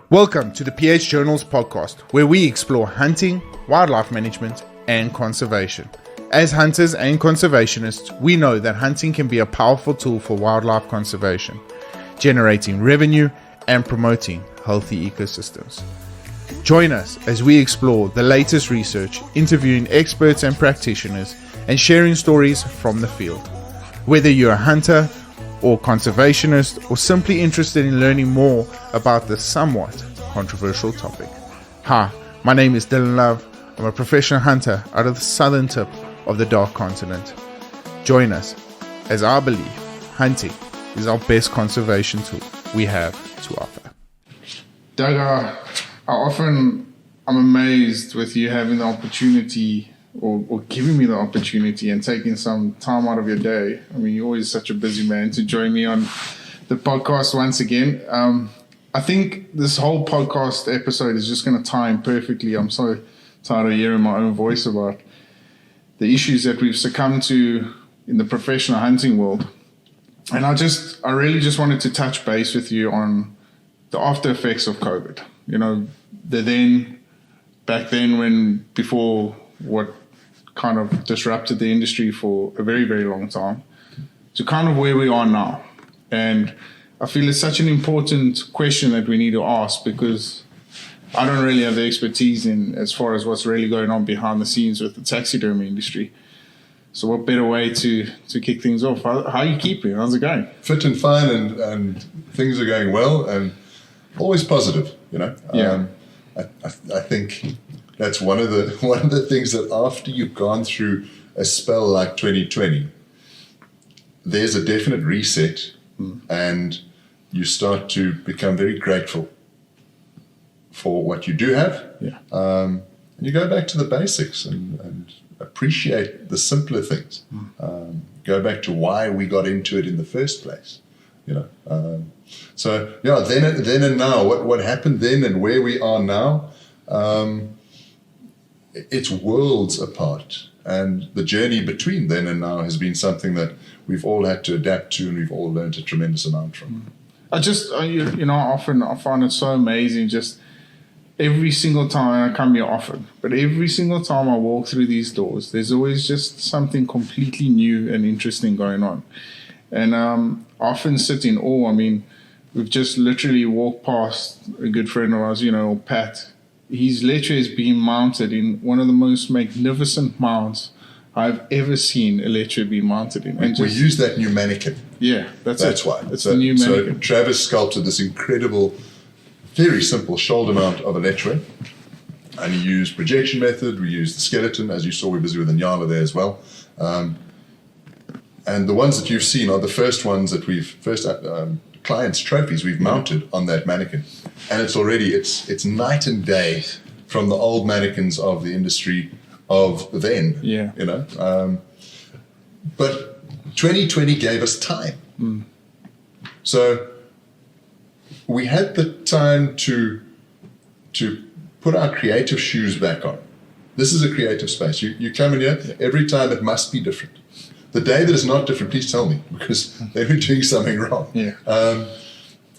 Welcome to the PH Journals podcast, where we explore hunting, wildlife management, and conservation. As hunters and conservationists, we know that hunting can be a powerful tool for wildlife conservation, generating revenue and promoting healthy ecosystems. Join us as we explore the latest research, interviewing experts and practitioners, and sharing stories from the field. Whether you're a hunter or conservationist, or simply interested in learning more about this somewhat controversial topic. Hi, my name is Dylan Love. I'm a professional hunter out of the southern tip of the Dark Continent. Join us as I believe hunting is our best conservation tool we have to offer. Doug, I'm amazed with you having the opportunity or giving me the opportunity and taking some time out of your day. I mean, you're always such a busy man to join me on the podcast once again. I think this whole podcast episode is just going to tie in perfectly. I'm so tired of hearing my own voice about the issues that we've succumbed to in the professional hunting world. And I really just wanted to touch base with you on the after effects of COVID. You know, back then before what kind of disrupted the industry for a very, very long time, to kind of where we are now. And I feel it's such an important question that we need to ask, because I don't really have the expertise in as far as what's really going on behind the scenes with the taxidermy industry. So what better way to kick things off? How are you keeping? How's it going? Fit and fine, and things are going well, and always positive, you know. Yeah. I think that's one of the things that after you've gone through a spell like 2020, there's a definite reset, and you start to become very grateful for what you do have. Yeah. And you go back to the basics and appreciate the simpler things. Go back to why we got into it in the first place. You know. So yeah, then and now, what happened then and where we are now. It's worlds apart, and the journey between then and now has been something that we've all had to adapt to, and we've all learned a tremendous amount from. I find it so amazing, just every single time I come here often, but every single time I walk through these doors, there's always just something completely new and interesting going on. And I often sit in awe. I mean, we've just literally walked past a good friend of ours, Pat. He's literally being mounted in one of the most magnificent mounts I've ever seen a lecturer be mounted in. And we use that new mannequin. Yeah, that's why. It's the new mannequin. So Travis sculpted this incredible, very simple shoulder mount of a lecturer, and he used projection method. We used the skeleton, as you saw. We're busy with the Nyala there as well. And the ones that you've seen are the first ones that clients' trophies we've mounted on that mannequin, and it's night and day from the old mannequins of the industry of then. Yeah, you know. But 2020 gave us time, so we had the time to put our creative shoes back on. This is a creative space. You come in here, every time it must be different. The day that is not different, please tell me, because then we're doing something wrong. Yeah.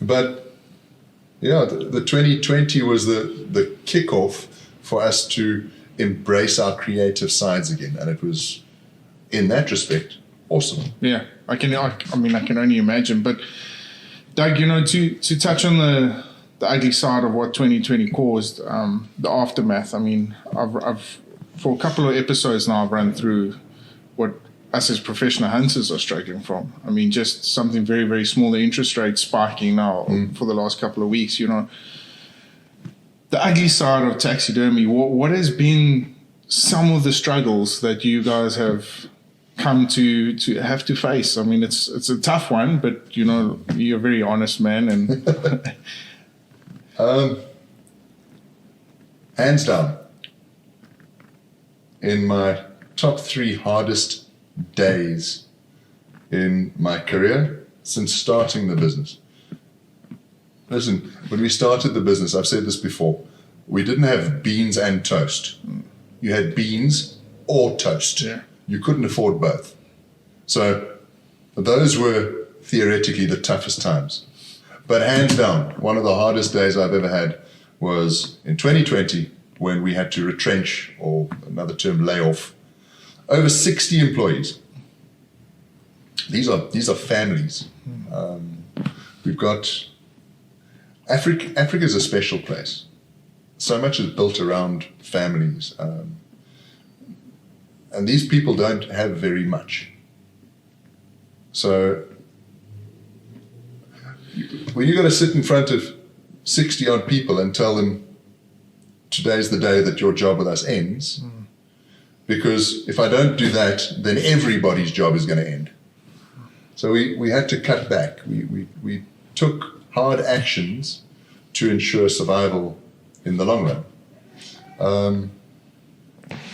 But yeah, the 2020 was the kickoff for us to embrace our creative sides again, and it was, in that respect, awesome. Yeah, I can only imagine. But Doug, to touch on the ugly side of what 2020 caused, the aftermath. I mean, I've for a couple of episodes now, I've run through what us as professional hunters are struggling from. I mean, just something very, very small, the interest rate spiking now for the last couple of weeks, The ugly side of taxidermy, what has been some of the struggles that you guys have come to have to face? I mean, it's a tough one, but, you're a very honest man. And hands down, in my top 3 hardest days in my career since starting the business. Listen, when we started the business, I've said this before, we didn't have beans and toast. You had beans or toast. Yeah. You couldn't afford both. So those were theoretically the toughest times. But hands down, one of the hardest days I've ever had was in 2020 when we had to retrench, or another term, lay off, over 60 employees. These are families. We've got Africa. Africa is a special place. So much is built around families, and these people don't have very much. So when you've got to sit in front of 60 odd people and tell them today's the day that your job with us ends, because if I don't do that, then everybody's job is going to end. So we had to cut back. We took hard actions to ensure survival in the long run.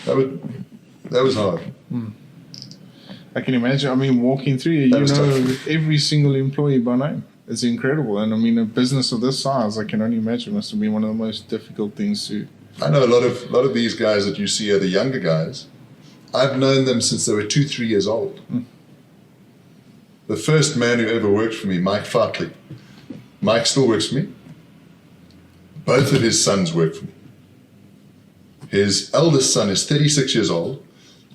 That was hard. I can imagine. I mean, walking through, you know every single employee by name. It's incredible. And I mean, a business of this size, I can only imagine, must have been one of the most difficult things to... I know a lot of these guys that you see are the younger guys. I've known them since they were 2-3 years old. The first man who ever worked for me, Mike Fartley. Mike still works for me. Both of his sons work for me. His eldest son is 36 years old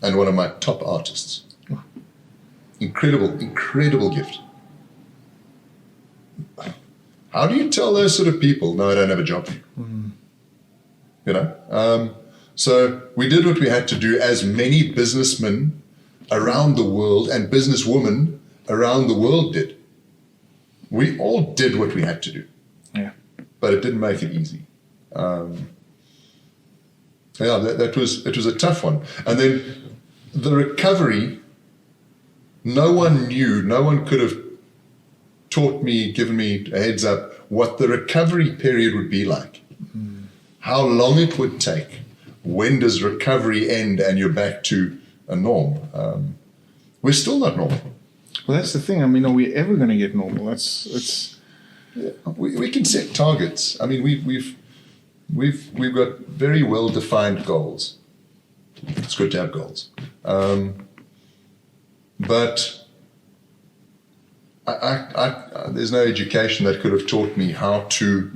and one of my top artists. Incredible gift. How do you tell those sort of people, no, I don't have a job for you? You know? So we did what we had to do, as many businessmen around the world and businesswomen around the world did. We all did what we had to do. Yeah. But it didn't make it easy. It was a tough one. And then the recovery, no one knew, no one could have taught me, given me a heads up what the recovery period would be like, how long it would take, when does recovery end and you're back to a norm. We're still not normal. Well, that's the thing. I mean, are we ever going to get normal? We can set targets. I mean, we've got very well defined goals. It's good to have goals, but there's no education that could have taught me how to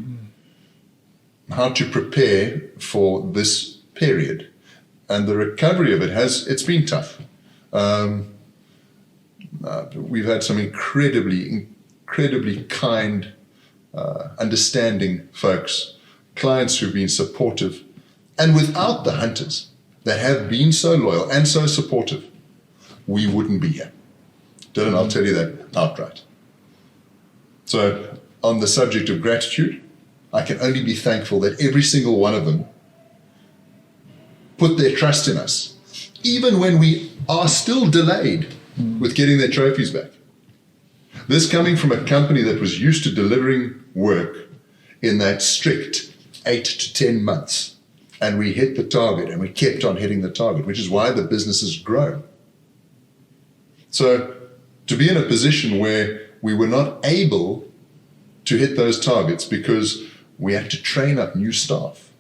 prepare for this period, and the recovery of it's been tough. We've had some incredibly kind, understanding folks, clients who've been supportive, and without the hunters that have been so loyal and so supportive, we wouldn't be here. Dylan, I'll tell you that outright. So on the subject of gratitude, I can only be thankful that every single one of them put their trust in us, even when we are still delayed with getting their trophies back. This coming from a company that was used to delivering work in that strict 8 to 10 months, and we hit the target, and we kept on hitting the target, which is why the business has grown. So to be in a position where we were not able to hit those targets because we had to train up new staff,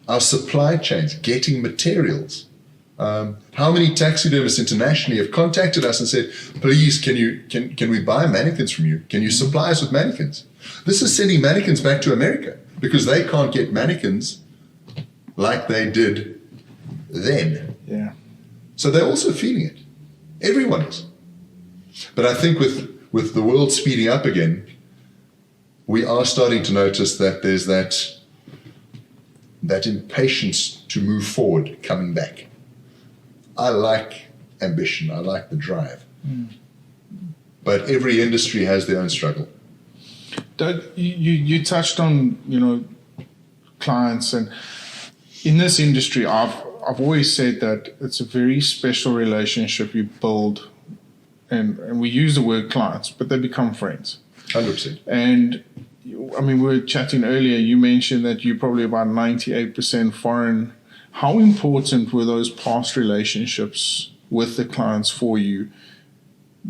our supply chains, getting materials. How many taxidermists internationally have contacted us and said, please, can we buy mannequins from you? Can you supply us with mannequins? This is sending mannequins back to America because they can't get mannequins like they did then. Yeah. So they're also feeling it. Everyone is. But I think with the world speeding up again, we are starting to notice that there's that impatience to move forward coming back. I like ambition. I like the drive. But every industry has their own struggle. Doug, you touched on, clients, and in this industry, I've always said that it's a very special relationship you build, and we use the word clients, but they become friends. 100%. And I mean, we were chatting earlier, you mentioned that you're probably about 98% foreign. How important were those past relationships with the clients for you?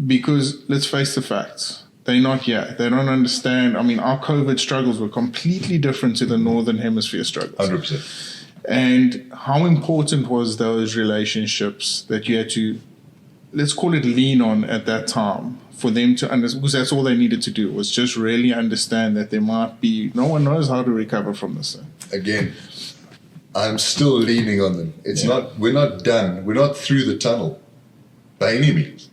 Because let's face the facts, they're not here. They don't understand. I mean, our COVID struggles were completely different to the Northern Hemisphere struggles. 100%. And how important was those relationships that you had to let's call it lean on at that time for them to understand, because that's all they needed to do was just really understand that there might be, no one knows how to recover from this thing. Again, I'm still leaning on them. We're not done. We're not through the tunnel by any means.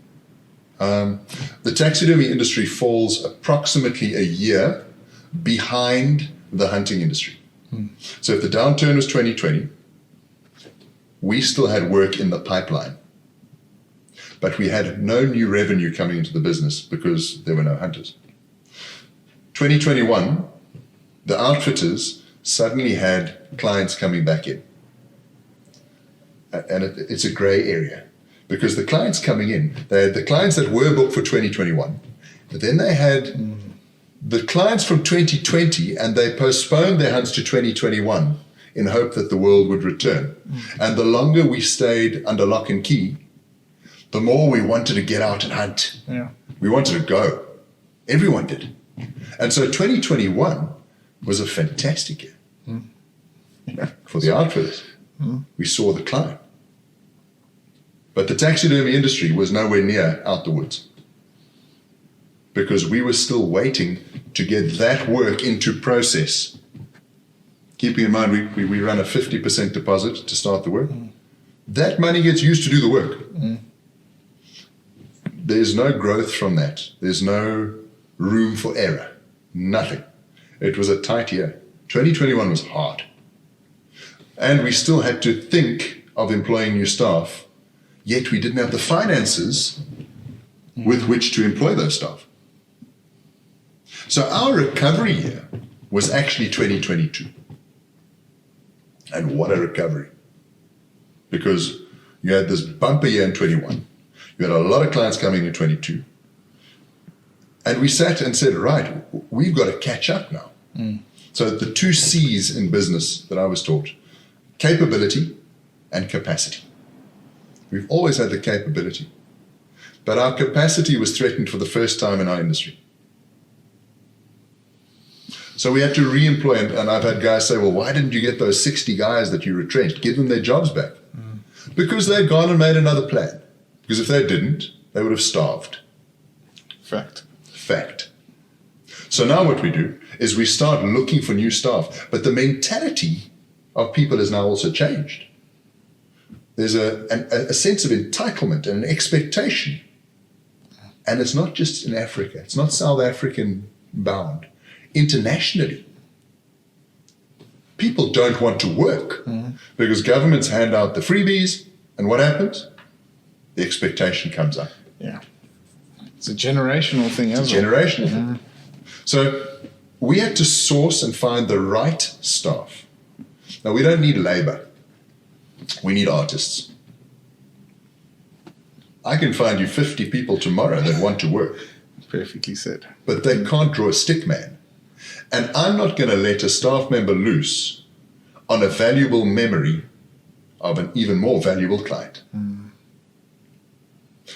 The taxidermy industry falls approximately a year behind the hunting industry. So if the downturn was 2020, we still had work in the pipeline, but we had no new revenue coming into the business because there were no hunters. 2021, the outfitters suddenly had clients coming back in. And it's a gray area because the clients coming in, they had the clients that were booked for 2021, but then they had the clients from 2020 and they postponed their hunts to 2021 in hope that the world would return. And the longer we stayed under lock and key, the more we wanted to get out and hunt. Yeah. We wanted to go. Everyone did. And so 2021 was a fantastic year for the outfitters. We saw the climb. But the taxidermy industry was nowhere near out the woods because we were still waiting to get that work into process. Keeping in mind, we run a 50% deposit to start the work. That money gets used to do the work. There's no growth from that. There's no room for error. Nothing. It was a tight year. 2021 was hard. And we still had to think of employing new staff, yet we didn't have the finances with which to employ those staff. So our recovery year was actually 2022. And what a recovery. Because you had this bumper year in 21. You had a lot of clients coming in 22. And we sat and said, right, we've got to catch up now. So the 2 C's in business that I was taught, capability and capacity. We've always had the capability. But our capacity was threatened for the first time in our industry. So we had to re-employ, and I've had guys say, well, why didn't you get those 60 guys that you retrenched? Give them their jobs back. Because they'd gone and made another plan. Because if they didn't, they would have starved. Fact. So now what we do is we start looking for new staff. But the mentality of people has now also changed. There's a sense of entitlement and an expectation. And it's not just in Africa. It's not South African bound. Internationally, people don't want to work because governments hand out the freebies, and what happens? The expectation comes up. Yeah. It's a generational thing, It's a generational thing. So we had to source and find the right staff. Now, we don't need labor. We need artists. I can find you 50 people tomorrow that want to work. Perfectly said. But they can't draw a stick man. And I'm not going to let a staff member loose on a valuable memory of an even more valuable client.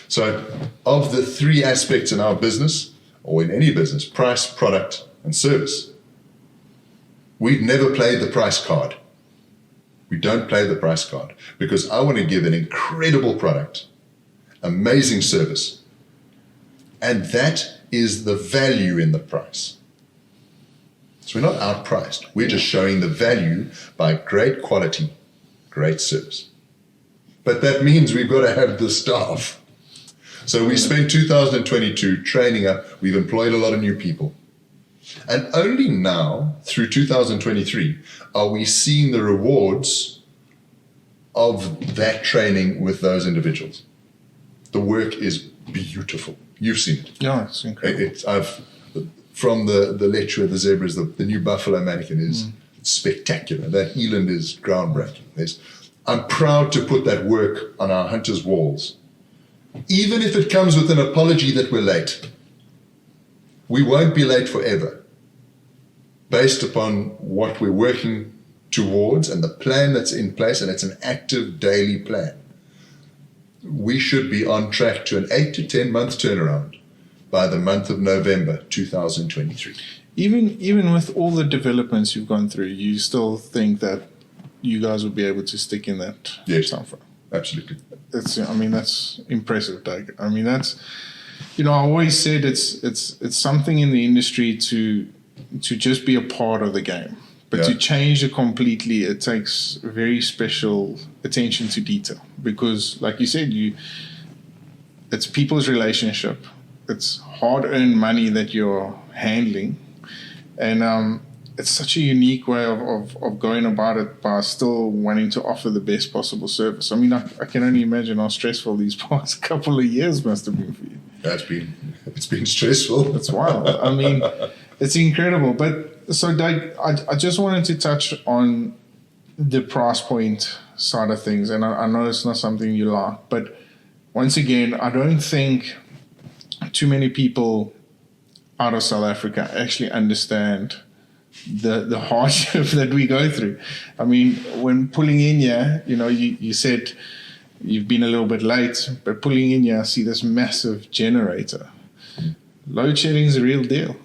So of the 3 aspects in our business, or in any business, price, product, and service, we've never played the price card. We don't play the price card because I want to give an incredible product, amazing service, and that is the value in the price. So we're not outpriced. We're just showing the value by great quality, great service. But that means we've got to have the staff. So we spent 2022 training up. We've employed a lot of new people. And only now, through 2023, are we seeing the rewards of that training with those individuals. The work is beautiful. You've seen it. Yeah, it's incredible. From the lecture, the zebras, the new buffalo mannequin is spectacular. That eland is groundbreaking. I'm proud to put that work on our hunters' walls. Even if it comes with an apology that we're late. We won't be late forever. Based upon what we're working towards and the plan that's in place, and it's an active daily plan. We should be on track to an 8 to 10 month turnaround by the month of November 2023. Even with all the developments you've gone through, you still think that you guys will be able to stick in that Yes. time frame? Absolutely. That's impressive, Doug. I mean, that's, I always said it's something in the industry to just be a part of the game. But to change it completely, it takes very special attention to detail. Because, like you said, it's people's relationship. It's hard-earned money that you're handling. And it's such a unique way of going about it by still wanting to offer the best possible service. I mean, I can only imagine how stressful these past couple of years must have been for you. It's been stressful. That's wild. I mean, it's incredible. But so, Doug, I just wanted to touch on the price point side of things. And I know it's not something you like, but once again, I don't think too many people out of South Africa actually understand the hardship that we go through. I mean, when pulling in here, you said you've been a little bit late, but pulling in here, I see this massive generator. Load shedding is a real deal.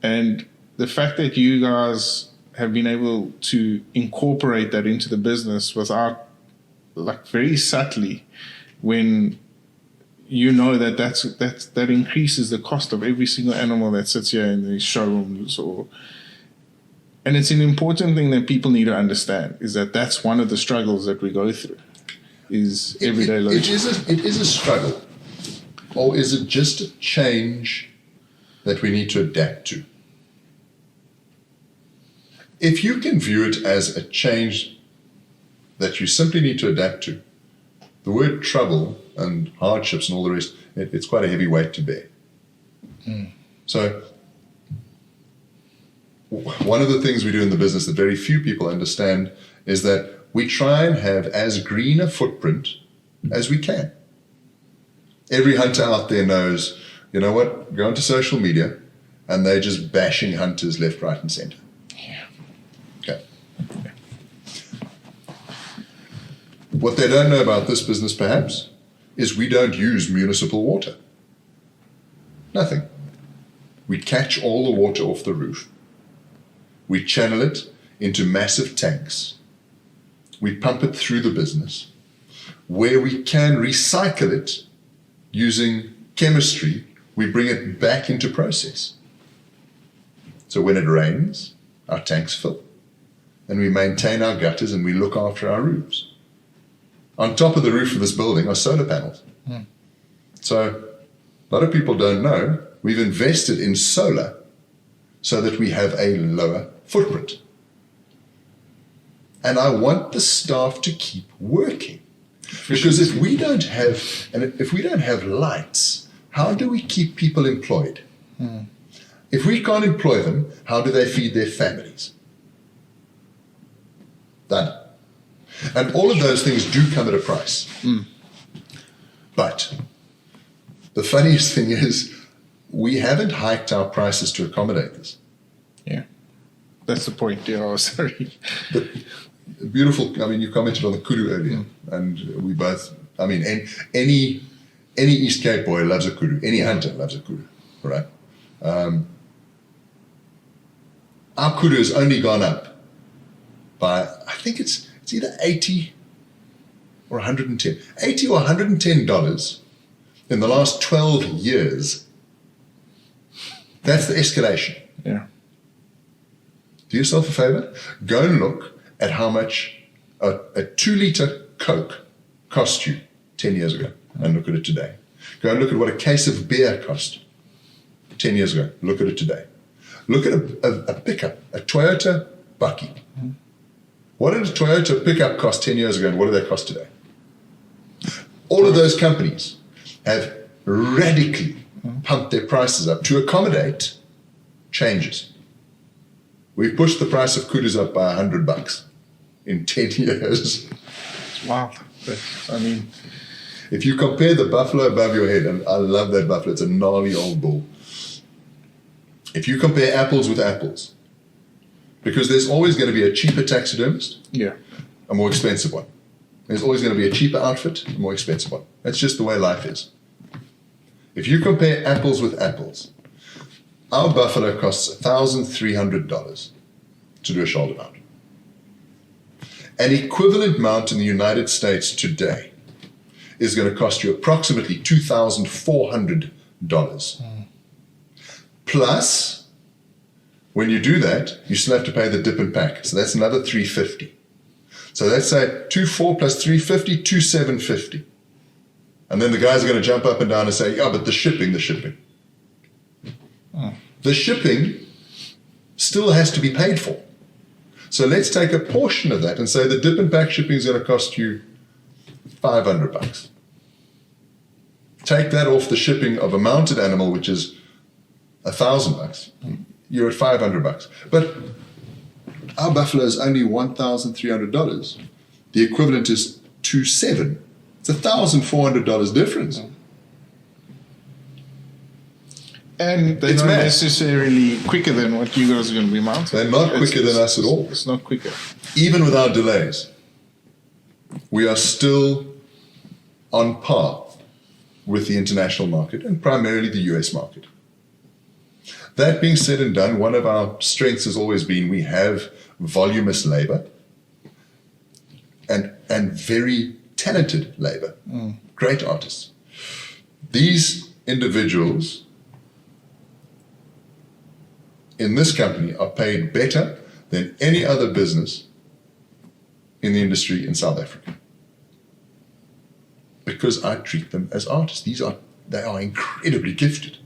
And the fact that you guys have been able to incorporate that into the business without, like, very subtly, when that increases the cost of every single animal that sits here in these showrooms, and it's an important thing that people need to understand, is that that's one of the struggles that we go through, is everyday load. It is a struggle, or is it just a change that we need to adapt to? If you can view it as a change that you simply need to adapt to, the word trouble and hardships and all the rest, it's quite a heavy weight to bear. So one of the things we do in the business that very few people understand is that we try and have as green a footprint as we can. Every hunter out there knows, you know what, go onto social media and they're just bashing hunters left, right, and center. Yeah. Okay. What they don't know about this business, perhaps, is we don't use municipal water. Nothing. We catch all the water off the roof. We channel it into massive tanks. We pump it through the business. Where we can recycle it using chemistry, we bring it back into process. So when it rains, our tanks fill. And we maintain our gutters and we look after our roofs. On top of the roof of this building are solar panels. So a lot of people don't know we've invested in solar so that we have a lower footprint. And I want the staff to keep working. Because if we don't have lights, how do we keep people employed? If we can't employ them, how do they feed their families? Done. And all of those things do come at a price. But the funniest thing is we haven't hiked our prices to accommodate this. Yeah. That's the point. Yeah, oh, sorry. But beautiful, I mean, you commented on the kudu earlier, and we both, I mean, any East Cape boy loves a kudu. Any hunter loves a kudu, right? Our kudu has only gone up by, I think it's either 80 or 110. $80 or $110 in the last 12 years. That's the escalation. Yeah. Do yourself a favor. Go and look at how much a 2-liter Coke cost you 10 years ago and look at it today. Go and look at what a case of beer cost 10 years ago. Look at it today. Look at a pickup, a Toyota Bucky. What did a Toyota pickup cost 10 years ago and what do they cost today? All of those companies have radically pumped their prices up to accommodate changes. We've pushed the price of kudus up by $100 in 10 years. It's wild. I mean, if you compare the buffalo above your head, and I love that buffalo, it's a gnarly old bull. If you compare apples with apples, because there's always going to be a cheaper taxidermist, a more expensive one. There's always going to be a cheaper outfit, a more expensive one. That's just the way life is. If you compare apples with apples, our buffalo costs $1,300 to do a shoulder mount. An equivalent mount in the United States today is going to cost you approximately $2,400. Plus, when you do that, you still have to pay the dip and pack. So that's another $350. So let's say 2,400 plus 350, 2,750. And then the guys are going to jump up and down and say, yeah, but the shipping. The shipping still has to be paid for. So let's take a portion of that and say the dip and pack shipping is going to cost you $500. Take that off the shipping of a mounted animal, which is $1,000. You're at $500. But our buffalo is only $1,300. The equivalent is $2,700. It's $1,400 difference. And they're not necessarily quicker than what you guys are going to be mounting. They're not quicker than us at all. It's not quicker. Even with our delays, we are still on par with the international market and primarily the US market. That being said and done, one of our strengths has always been we have voluminous labor and very talented labor, great artists. These individuals in this company are paid better than any other business in the industry in South Africa, because I treat them as artists. They are incredibly gifted.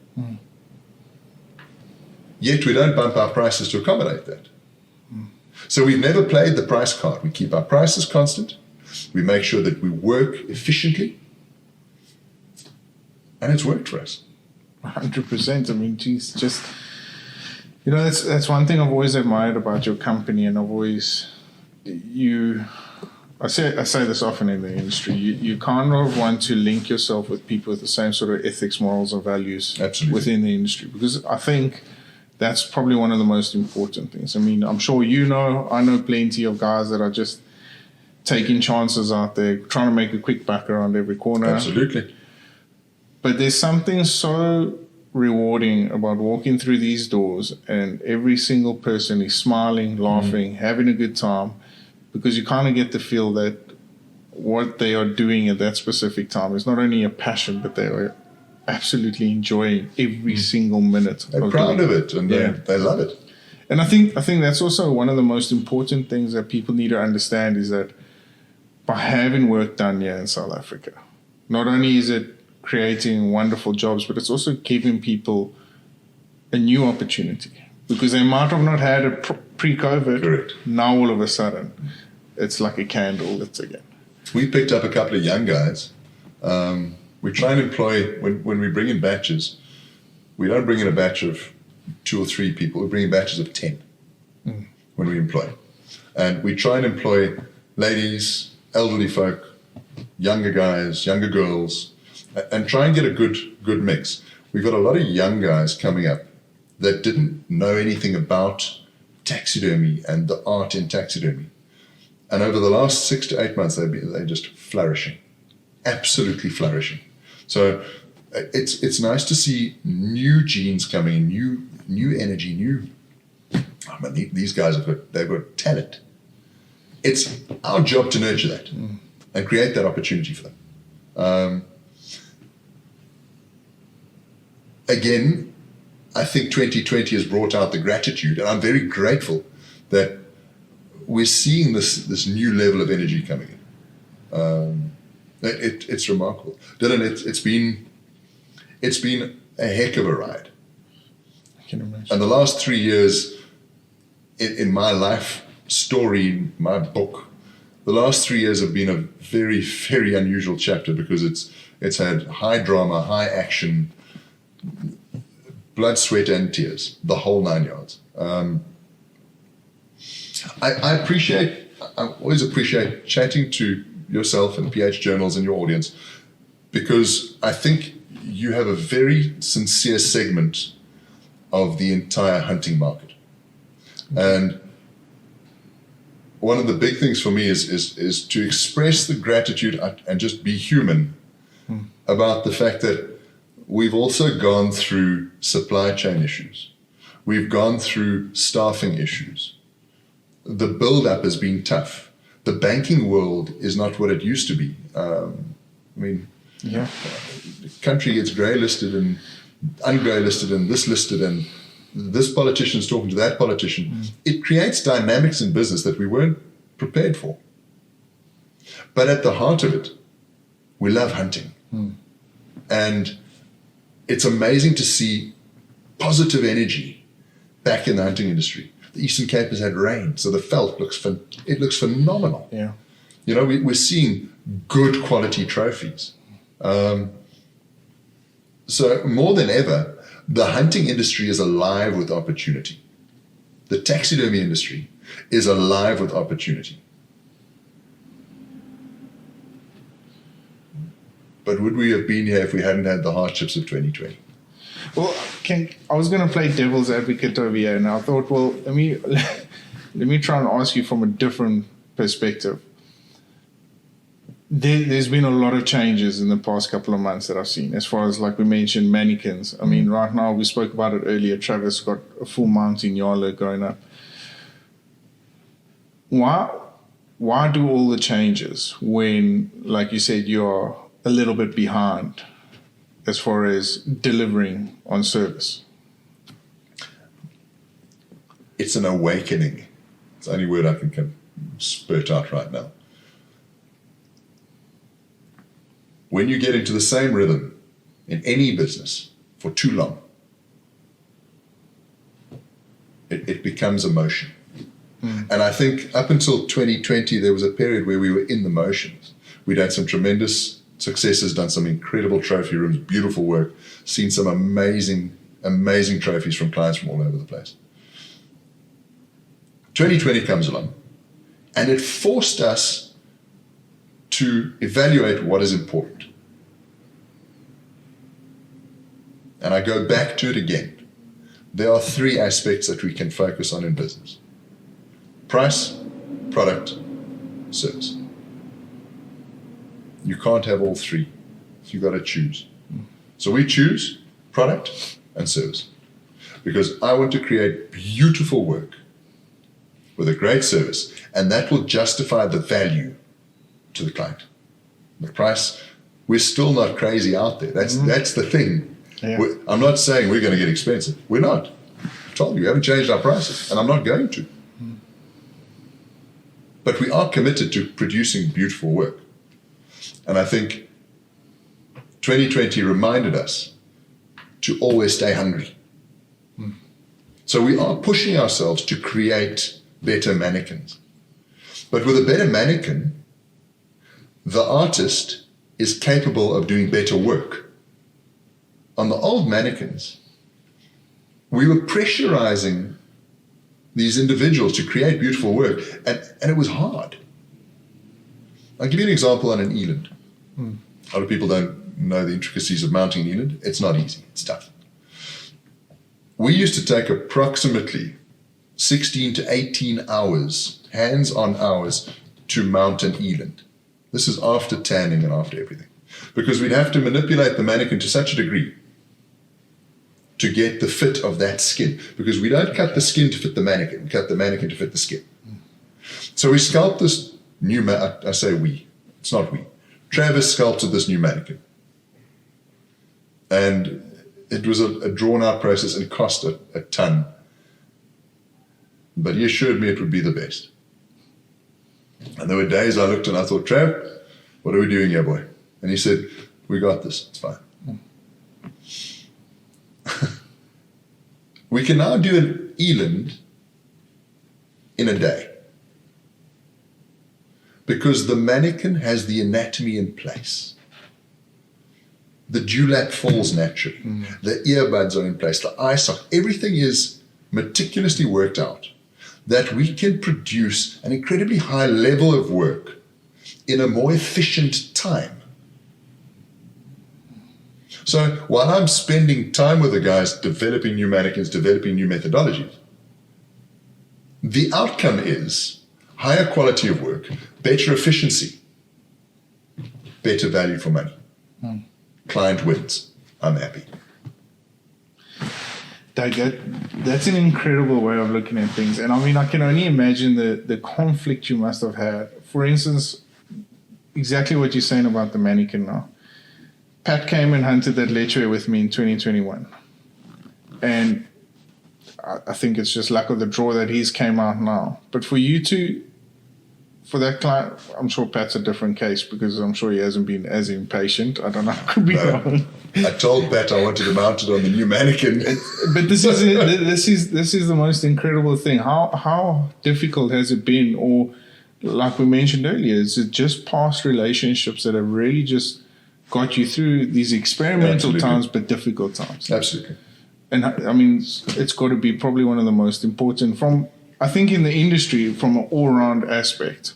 Yet we don't bump our prices to accommodate that. So we've never played the price card. We keep our prices constant. We make sure that we work efficiently, and it's worked for us. 100%. I mean, geez, just, you know, that's one thing I've always admired about your company, and I say this often in the industry, you kind of want to link yourself with people with the same sort of ethics, morals, and values within the industry, because I think that's probably one of the most important things. I mean, I'm sure I know plenty of guys that are just taking chances out there, trying to make a quick buck around every corner. Absolutely. But there's something so rewarding about walking through these doors and every single person is smiling, laughing, having a good time, because you kind of get the feel that what they are doing at that specific time is not only a passion, but they are absolutely enjoying every single minute. They're proud of it, and they love it. And I think that's also one of the most important things that people need to understand, is that by having work done here in South Africa, not only is it creating wonderful jobs, but it's also giving people a new opportunity, because they might have not had it pre-COVID. Correct. Now all of a sudden, it's like a candle lit again. We picked up a couple of young guys. We try and employ, when we bring in batches, we don't bring in a batch of 2 or 3 people. We bring in batches of 10 when we employ. And we try and employ ladies, elderly folk, younger guys, younger girls, and try and get a good mix. We've got a lot of young guys coming up that didn't know anything about taxidermy and the art in taxidermy. And over the last 6 to 8 months, they're just flourishing, absolutely flourishing. So it's nice to see new genes coming in, new energy, these guys they've got talent. It's our job to nurture that and create that opportunity for them. Again, I think 2020 has brought out the gratitude, and I'm very grateful that we're seeing this new level of energy coming in. It's remarkable, Dylan. It's been a heck of a ride. I can imagine. And the last 3 years in my life story, my book, the last 3 years have been a very, very unusual chapter, because it's had high drama, high action, blood, sweat, and tears, the whole 9 yards. I always appreciate chatting to yourself and PH Journals and your audience, because I think you have a very sincere segment of the entire hunting market. And one of the big things for me is to express the gratitude and just be human about the fact that we've also gone through supply chain issues. We've gone through staffing issues. The build-up has been tough. The banking world is not what it used to be. I mean, Yeah. the country gets grey listed and ungrey listed and this listed and this politician's talking to that politician. It creates dynamics in business that we weren't prepared for. But at the heart of it, we love hunting. And it's amazing to see positive energy back in the hunting industry. The Eastern Cape has had rain, so the veld looks phenomenal. Yeah. You know, we're seeing good quality trophies. So more than ever, the hunting industry is alive with opportunity. The taxidermy industry is alive with opportunity. But would we have been here if we hadn't had the hardships of 2020? Well, I was going to play devil's advocate over here, and I thought, well, let me try and ask you from a different perspective. There's been a lot of changes in the past couple of months that I've seen, as far as, like we mentioned, mannequins. I mean, right now, we spoke about it earlier, Travis got a full mount in Yala going up. Why do all the changes when, like you said, you're a little bit behind as far as delivering on service? It's an awakening. It's the only word I can spurt out right now. When you get into the same rhythm in any business for too long, it becomes a motion. And I think up until 2020, there was a period where we were in the motions. We'd had some tremendous successes, done some incredible trophy rooms, beautiful work, seen some amazing, amazing trophies from clients from all over the place. 2020 comes along, and it forced us to evaluate what is important. And I go back to it again. There are three aspects that we can focus on in business: price, product, service. You can't have all three. You've got to choose. So we choose product and service, because I want to create beautiful work with a great service, and that will justify the value to the client. The price, we're still not crazy out there. That's the thing. Yeah. I'm not saying we're going to get expensive. We're not. I told you, we haven't changed our prices, and I'm not going to. But we are committed to producing beautiful work. And I think 2020 reminded us to always stay hungry. So we are pushing ourselves to create better mannequins. But with a better mannequin, the artist is capable of doing better work. On the old mannequins, we were pressurizing these individuals to create beautiful work, and it was hard. I'll give you an example on an eland. A lot of people don't know the intricacies of mounting an eland. It's not easy. It's tough. We used to take approximately 16 to 18 hours, hands-on hours, to mount an eland. This is after tanning and after everything. Because we'd have to manipulate the mannequin to such a degree to get the fit of that skin. Because we don't cut the skin to fit the mannequin. We cut the mannequin to fit the skin. So we sculpt this new I say we. It's not we. Travis sculpted this new mannequin. And it was a drawn-out process and cost a ton. But he assured me it would be the best. And there were days I looked and I thought, Trav, what are we doing here, boy? And he said, we got this. It's fine. We can now do an eland in a day, because the mannequin has the anatomy in place. The dewlap falls naturally. The earbuds are in place. The eye socket. Everything is meticulously worked out, that we can produce an incredibly high level of work in a more efficient time. So while I'm spending time with the guys developing new mannequins, developing new methodologies, the outcome is higher quality of work, better efficiency, better value for money. Client wins. I'm happy. Doug, that's an incredible way of looking at things. And I mean, I can only imagine the conflict you must have had. For instance, exactly what you're saying about the mannequin now. Pat came and hunted that Letchway with me in 2021. And I think it's just luck of the draw that he's came out now. But for you to, for that client, I'm sure Pat's a different case because I'm sure he hasn't been as impatient. I don't know. I could be wrong. I told Pat I wanted to mount it on the new mannequin. But this is the most incredible thing. How difficult has it been? Or like we mentioned earlier, is it just past relationships that have really just got you through these experimental times but difficult times? Absolutely. And I mean, it's got to be probably one of the most important from, I think, in the industry from an all-round aspect.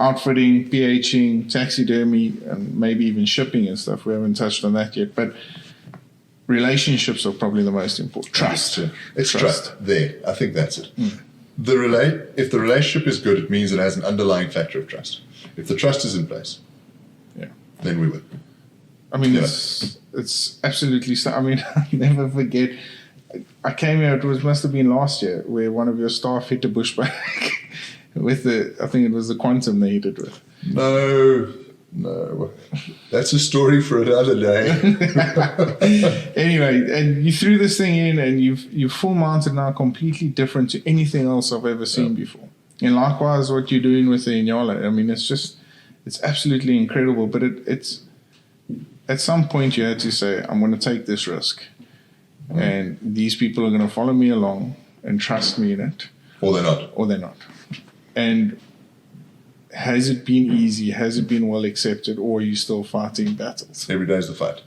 Outfitting, PHing, taxidermy, and maybe even shipping and stuff. We haven't touched on that yet. But relationships are probably the most important. Trust. It's trust. There. I think that's it. If the relationship is good, it means it has an underlying factor of trust. If the trust is in place, then we win. I mean, it's absolutely. I mean, I'll never forget. I came here. Must have been last year, where one of your staff hit a bushback with I think it was the Quantum they hit it with. No, that's a story for another day. Anyway, and you threw this thing in, and you've full mounted now, completely different to anything else I've ever seen before. And likewise, what you're doing with the Inyala. I mean, it's absolutely incredible. But it's at some point you had to say, I'm going to take this risk. And these people are going to follow me along and trust me in it. Or they're not. And has it been easy? Has it been well accepted? Or are you still fighting battles? Every day is the fight.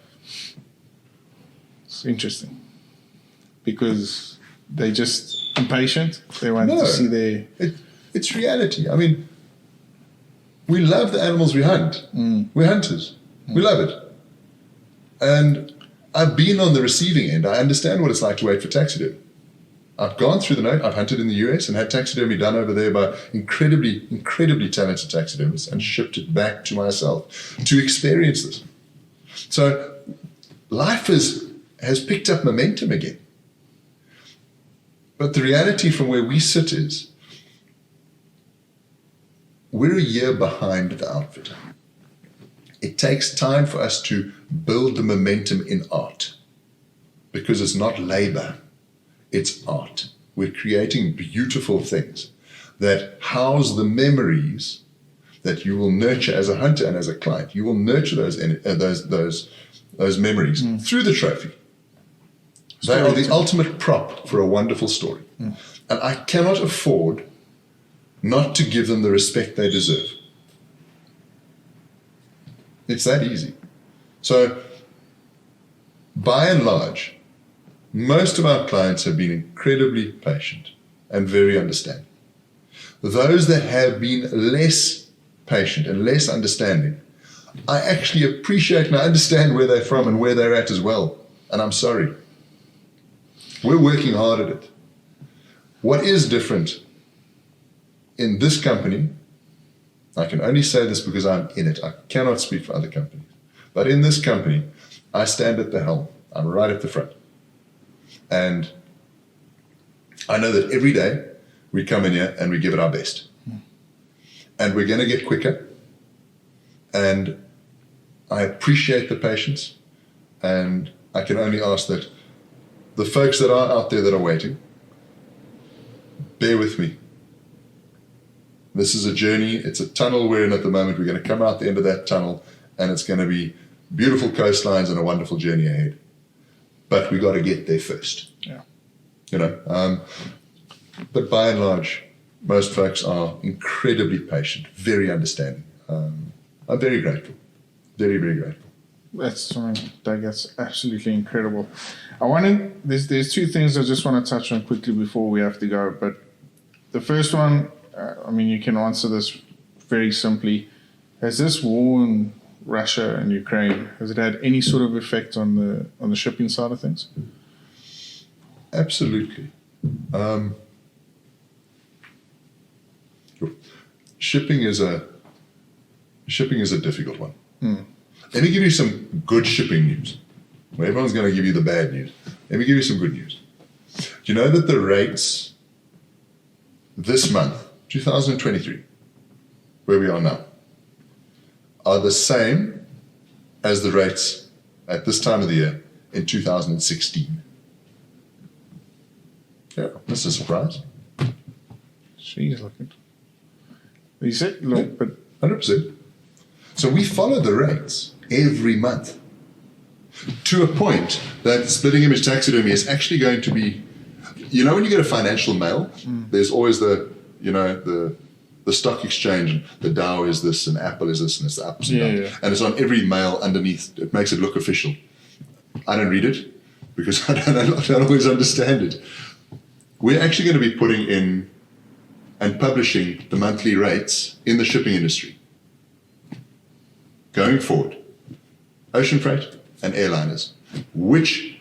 It's interesting. Because they're just impatient. They want to see their... It's reality. I mean, we love the animals we hunt. We're hunters. We love it. And I've been on the receiving end. I understand what it's like to wait for taxidermy. I've gone through the note. I've hunted in the US and had taxidermy done over there by incredibly, incredibly talented taxidermists and shipped it back to myself to experience this. So life has picked up momentum again. But the reality from where we sit is we're a year behind the outfitter. It takes time for us to build the momentum in art because it's not labor, it's art. We're creating beautiful things that house the memories that you will nurture as a hunter and as a client. You will nurture those memories through the trophy. They are the ultimate prop for a wonderful story. And I cannot afford not to give them the respect they deserve. It's that easy. So, by and large, most of our clients have been incredibly patient and very understanding. Those that have been less patient and less understanding, I actually appreciate and I understand where they're from and where they're at as well. And I'm sorry. We're working hard at it. What is different in this company, I can only say this because I'm in it. I cannot speak for other companies. But in this company, I stand at the helm. I'm right at the front. And I know that every day we come in here and we give it our best. And we're going to get quicker. And I appreciate the patience. And I can only ask that the folks that are out there that are waiting, bear with me. This is a journey. It's a tunnel we're in at the moment. We're going to come out the end of that tunnel, and it's going to be beautiful coastlines and a wonderful journey ahead. But we got to get there first. Yeah. You know. But by and large, most folks are incredibly patient, very understanding. I'm very grateful. Very, very grateful. That's absolutely incredible. There's two things I just want to touch on quickly before we have to go. But the first one, I mean, you can answer this very simply. Has this war in Russia and Ukraine, has it had any sort of effect on the shipping side of things? Absolutely. Shipping is a difficult one. Let me give you some good shipping news. Well, everyone's going to give you the bad news. Let me give you some good news. Do you know that the rates this month, 2023, where we are now, are the same as the rates at this time of the year in 2016. Yeah, that's a surprise. She's looking. You said a little bit. 100%. So we follow the rates every month to a point that Splitting Image Taxidermy is actually going to be, when you get a financial mail, there's always the stock exchange, and the Dow is this, and Apple is this, and it's the ups and downs. Yeah. And it's on every mail underneath. It makes it look official. I don't read it because I don't always understand it. We're actually going to be putting in and publishing the monthly rates in the shipping industry going forward. Ocean freight and airliners. Which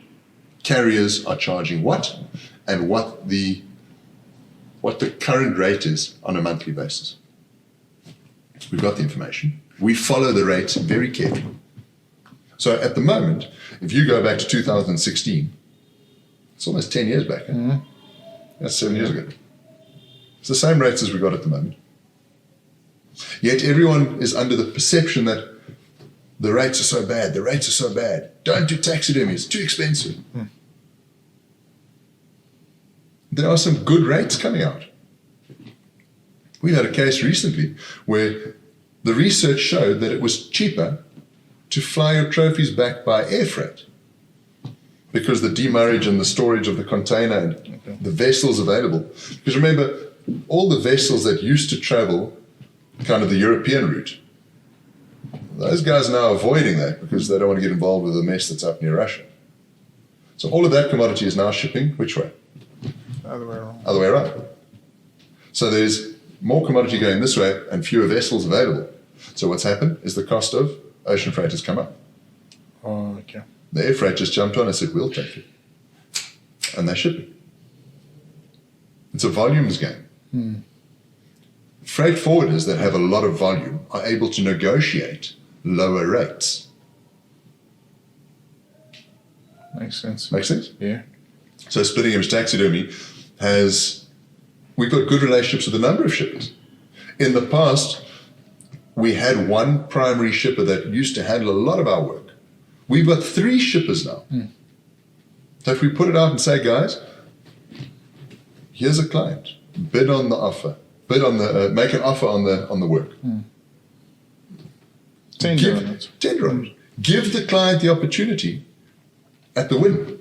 carriers are charging what, and what the current rate is on a monthly basis. We've got the information. We follow the rates very carefully. So at the moment, if you go back to 2016, it's almost 10 years back. Mm-hmm. That's 7 years ago. It's the same rates as we got at the moment. Yet everyone is under the perception that the rates are so bad, the rates are so bad. Don't do taxidermy, it's too expensive. There are some good rates coming out. We had a case recently where the research showed that it was cheaper to fly your trophies back by air freight because the demurrage and the storage of the container and the vessels available. Because remember, all the vessels that used to travel kind of the European route, those guys are now avoiding that because they don't want to get involved with the mess that's up near Russia. So all of that commodity is now shipping which way? Other way around. Other way around. So there's more commodity going this way and fewer vessels available. So what's happened is the cost of ocean freight has come up. Oh, okay. The air freight just jumped on and said, we'll take it. And they're shipping. It's a volumes game. Freight forwarders that have a lot of volume are able to negotiate lower rates. Makes sense. Makes sense? Yeah. So Splitting Image Taxidermy we've got good relationships with a number of shippers. In the past, we had one primary shipper that used to handle a lot of our work. We've got 3 shippers now. So if we put it out and say, guys, here's a client, bid on the offer, make an offer on the work. Tender on it. Tender on it. Give the client the opportunity at the win.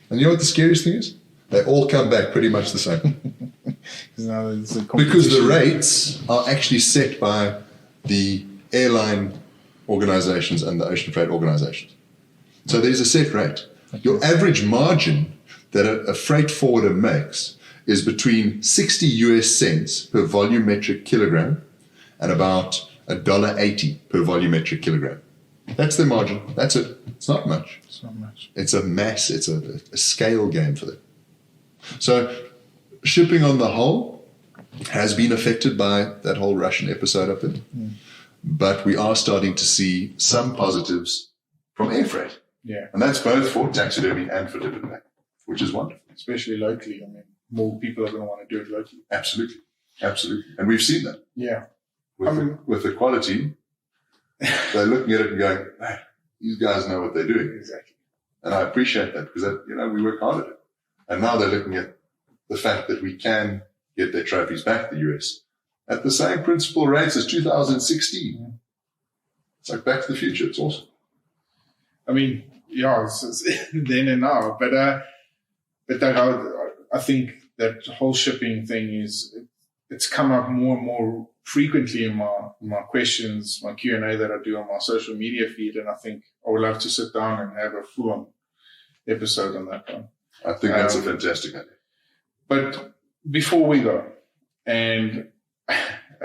And you know what the scariest thing is? They all come back pretty much the same. Because the rates are actually set by the airline organizations and the ocean freight organizations. So there's a set rate. Your average margin that a freight forwarder makes is between 60 US cents per volumetric kilogram and about $1.80 per volumetric kilogram. That's their margin. That's it. It's not much. It's not much. It's a mass. It's a scale game for them. So shipping on the whole has been affected by that whole Russian episode up there. But we are starting to see some positives from air freight. Yeah. And that's both for taxidermy and for dip and pack, which is wonderful. Especially locally. I mean, more people are going to want to do it locally. Absolutely. Absolutely. And we've seen that. Yeah. With the quality, they're looking at it and going, man, these guys know what they're doing. Exactly. And I appreciate that because, we work hard at it. And now they're looking at the fact that we can get their trophies back to the US at the same principal rates as 2016. It's like Back to the Future. It's awesome. I mean, yeah, it's then and now. But I think that whole shipping thing it's come up more and more frequently in my questions, my Q&A that I do on my social media feed. And I think I would love to sit down and have a full-on episode on that one. I think that's a fantastic idea. But before we go, and I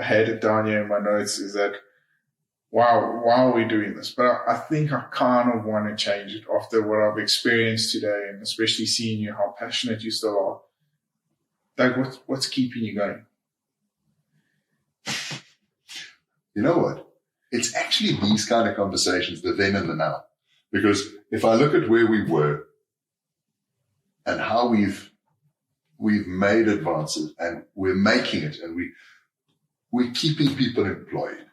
had it down here in my notes, is that, wow, why are we doing this? But I think I kind of want to change it after what I've experienced today, and especially seeing you, how passionate you still are. Doug, what's keeping you going? You know what? It's actually these kind of conversations, the then and the now. Because if I look at where we were and how we've made advances and we're making it and we're keeping people employed.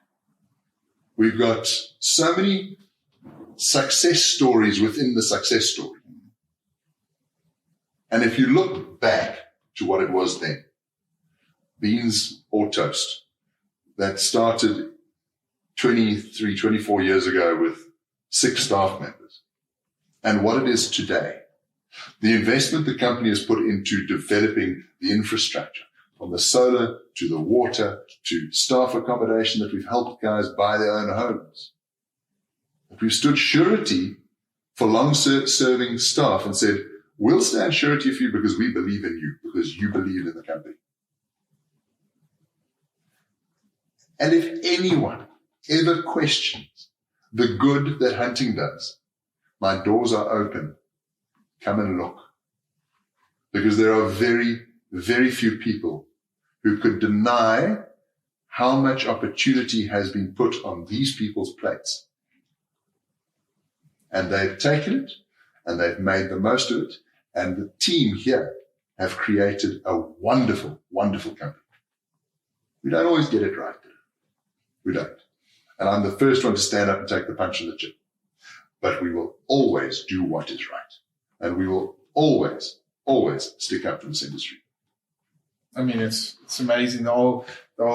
We've got so many success stories within the success story. And if you look back to what it was then, beans or toast, that started 23, 24 years ago with 6 staff members, and what it is today, the investment the company has put into developing the infrastructure, from the solar to the water to staff accommodation, that we've helped guys buy their own homes, that we've stood surety for long-serving staff and said, we'll stand surety for you because we believe in you, because you believe in the company. And if anyone ever questions the good that hunting does, my doors are open. Come and look. Because there are very, very few people who could deny how much opportunity has been put on these people's plates. And they've taken it, and they've made the most of it, and the team here have created a wonderful, wonderful company. We don't always get it right. We don't. And I'm the first one to stand up and take the punch in the chin. But we will always do what is right. And we will always, always stick up for this industry. I mean, it's amazing. The whole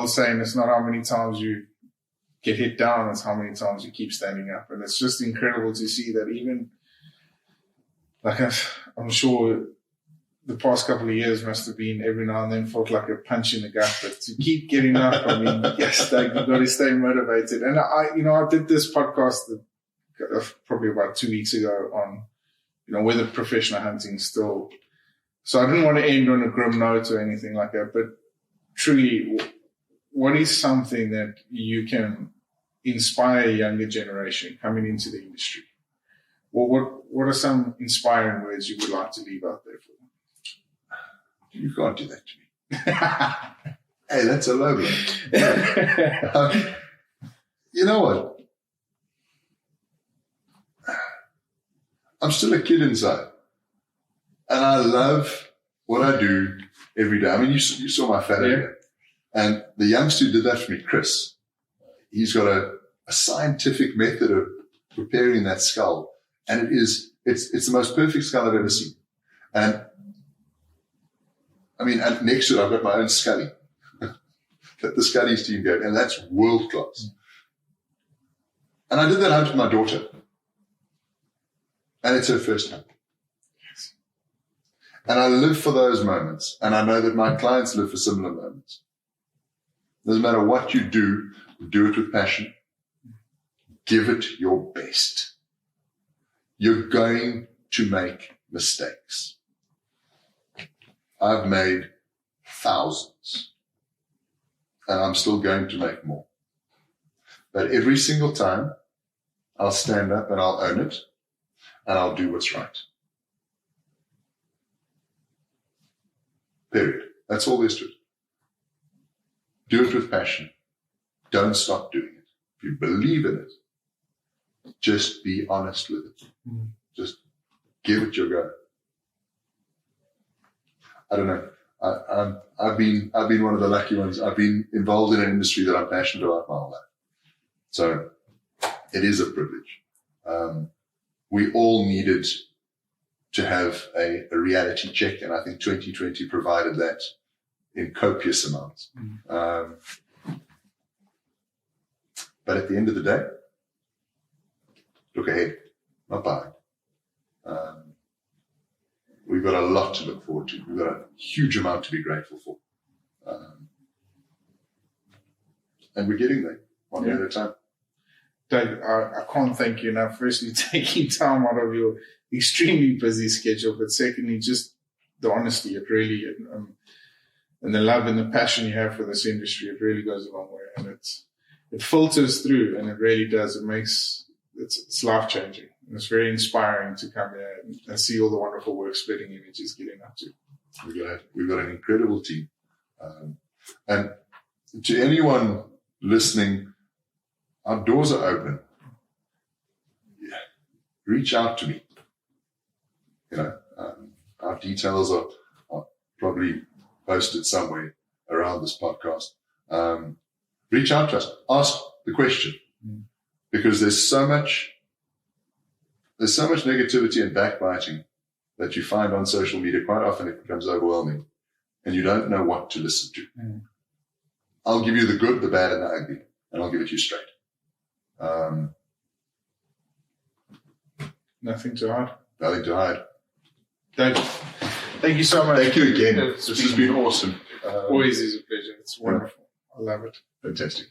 saying, it's not how many times you get hit down, it's how many times you keep standing up. And it's just incredible to see that even, like I'm sure the past couple of years must have been every now and then felt like a punch in the gut, but to keep getting up, I mean, yes, Doug, you've got to stay motivated. And I did this podcast probably about 2 weeks ago on, whether professional hunting still. So I didn't want to end on a grim note or anything like that, but truly, what is something that you can inspire a younger generation coming into the industry? Well, what are some inspiring words you would like to leave out there for them? You can't do that to me. Hey, that's a low blow. You know what? I'm still a kid inside. And I love what I do every day. I mean, you saw my fellow here. And the youngster who did that for me, Chris, he's got a scientific method of preparing that skull. And it's the most perfect skull I've ever seen. And I mean, and next to it, I've got my own Scully that the Scully's team gave, and that's world class. And I did that hunt with my daughter, and it's her first hunt. Yes. And I live for those moments, and I know that my clients live for similar moments. Doesn't matter what you do it with passion. Give it your best. You're going to make mistakes. I've made thousands, and I'm still going to make more. But every single time, I'll stand up and I'll own it, and I'll do what's right. Period. That's all there is to it. Do it with passion. Don't stop doing it. If you believe in it, just be honest with it. Just give it your go. I don't know. I've been one of the lucky ones. I've been involved in an industry that I'm passionate about my whole life. So it is a privilege. We all needed to have a reality check, and I think 2020 provided that in copious amounts. But at the end of the day, look ahead, not behind. We've got a lot to look forward to. We've got a huge amount to be grateful for. And we're getting there one day at a time. Doug, I can't thank you enough. Firstly, taking time out of your extremely busy schedule, but secondly, just the honesty. It really, and the love and the passion you have for this industry, it really goes a long way. And it filters through, and it really does. It's life-changing. And it's very inspiring to come here and see all the wonderful work SplittingImage is getting up to. We've got an incredible team. And to anyone listening, our doors are open. Yeah. Reach out to me. Our details are probably posted somewhere around this podcast. Reach out to us. Ask the question. because there's so much negativity and backbiting that you find on social media. Quite often it becomes overwhelming and you don't know what to listen to. Mm. I'll give you the good, the bad, and the ugly, and I'll give it to you straight. Nothing to hide. Nothing to hide. David, thank you so much. Thank you again. This has been awesome. Always is a pleasure. It's wonderful. I love it. Fantastic.